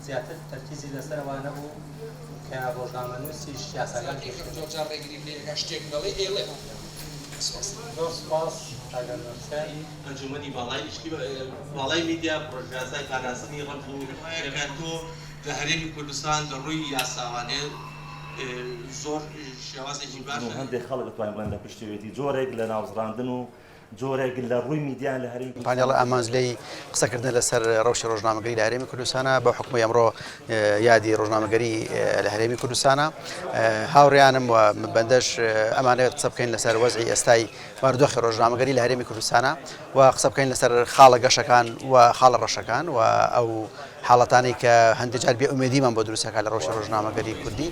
زیاتر تەرکیزی لەسەرەوانە بوو کە ڕۆژنامەنووسیش یاساکان زۆر سپاس ئاگەرنووسەر ئەنجومەنی باڵای میدیا پرۆژیاسای پاراستنی ڕەمز و شێرەکان تۆ لە هەرێمی کوردستان لە ڕووی یاساوانێ زۆر شێوازێکی باشە هەندێک خەڵک دەتوانین بڵێن لە پشتیوێتی جۆرێک لە ناوزڕاندن و جۆرێک لە ڕووی میدیان لە هەرێمی پانێڵە ئامانزلەی قسەکردن لەسەر ڕەوشی ڕۆژنامەگەری لە هەرێمی کوردستانە بە حکومەی ئەمڕۆ یادی ڕۆژنامەگەری لە هەرێمی کوردستانە هاوڕێیانم و بەندەش ئەمانەوێت قسە بکەین لەسەر وەزعی ئێستای بارودۆخی ڕۆژنامەگەری لە هەرێمی کوردستانە و قسە بکەین لەسەر خاڵە گەشەکان و خاڵە ڕەشەکان و ئەو حاڵەتانی کە هەندێک جار بێئومێدیمان بۆ دروستەکە لە ڕەوشی ڕۆژنامەگەری کوردی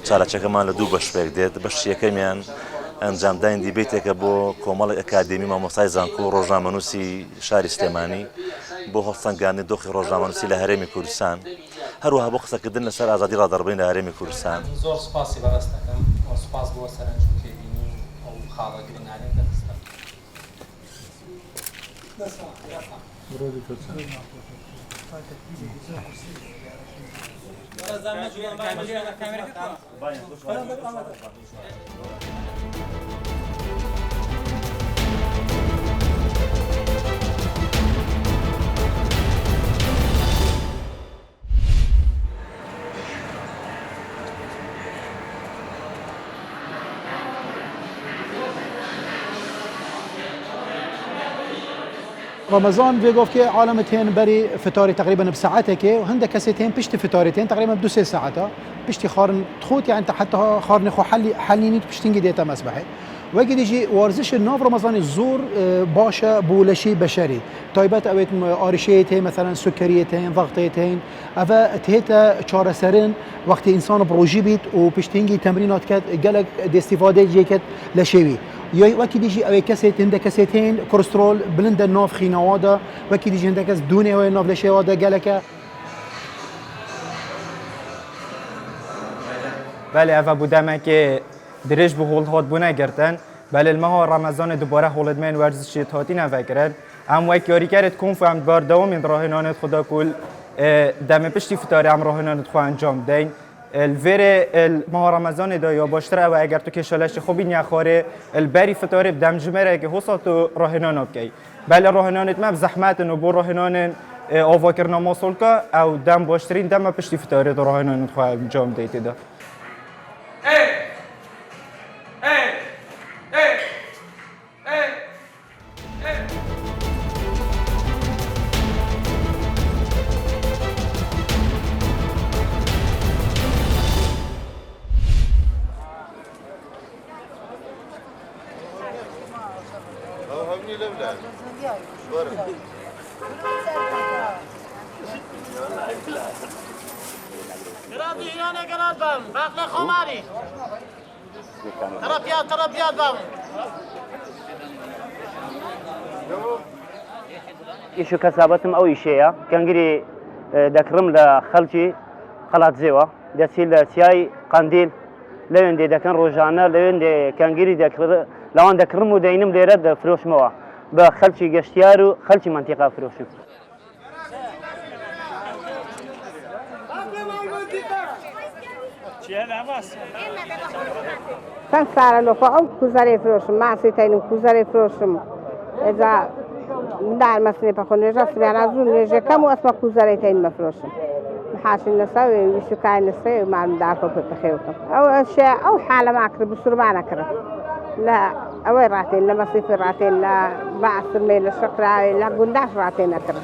چارەچەکەمان لە دوو بەشێک دێت بەشی یەکەمیان ئەنجامدانی دیبێتێکە بۆ کۆمەڵی ئەکادمی مامۆستای زانکۆ و ڕۆژنامەنووسی شاری سلێمانی بۆ هەڵسەنگاندنی دۆخی ڕۆژنامەنووسی لە هەرێمی کوردستان هەروەها بۆ قسەکردن لەسەر ئازادی ڕادەڕبین لە هەرێمی کوردستان زۆر سپاسی بەڕێز دەکەم سپاس بۆ سەرنجکێبینی ئەو خاڵە گرنگانەی دەستە رمضان بيقف كي عالمتين بري فطاري تقريبا بساعتك وهند كاسيتين بشتي فطارتين تقريبا بدو 3 ساعات بشتي خارن تخوت يعني حتى خارن خو حليني بشتنجي ديتا مسبحه وقت يجي ورزش الناف رمضان الزور باشا بولشي بشري طيبات اويت ارشيتين مثلا سكريتين ضغطيتين افا تهتا چاره سرن وقت انسان بروجي بيت وبشتنجي تمرينات كات قالك دي استفاده جيكت لشوي وقت يجي اوي كاسيت عندك كاسيتين كوليسترول بلند الناف خينوادا وقت يجي عندك كاس دوني اوي الناف لشوادا قالك بله افا بودم که درش به هول هات بونه گرتن بله الماه رمضان دوباره هولد من ورزشی تاتی نفکرد ام وک یاری کرد کن فهم بار دوام این راهنانت خدا کل دم پشتی فتاری ام راهنانت خو انجام دین الفیر الماه رمضان دا یا باشتره و اگر تو کشالش خوبی نیاخاره البری فتاری بدم جمره که حسات راهنان کی بله راهنانت ما زحمت و بر راهنان آواکر نماسول که او دم باشترین دم پشتی فتاری راهنانت خو انجام دیت دا إيشو كسبتم أو إشياء كان جري دكرم لخلتي خلات زوا دسيل سياي قنديل لين دي دكان روجانا لين دي كان جري دكر لون دكرم ودينم ديرد فروش موا بخلتي قشتيارو خلتي منطقة فروشو كان صار له فوق كوزاري فروشم ما سيتين كوزاري فروشم إذا دار مسني بخون رجع سبيان عزون رجع كم واسمع كوزاريتين مفروشم محاشين نسوي وشكاين نسوي مع المدار فوق بخيوكم أو أشياء أو حالة ما أكره بسر ما نكره لا أوي راتين لا مصيف راتين لا بعث الميل الشقرة لا قنداش راتين أكره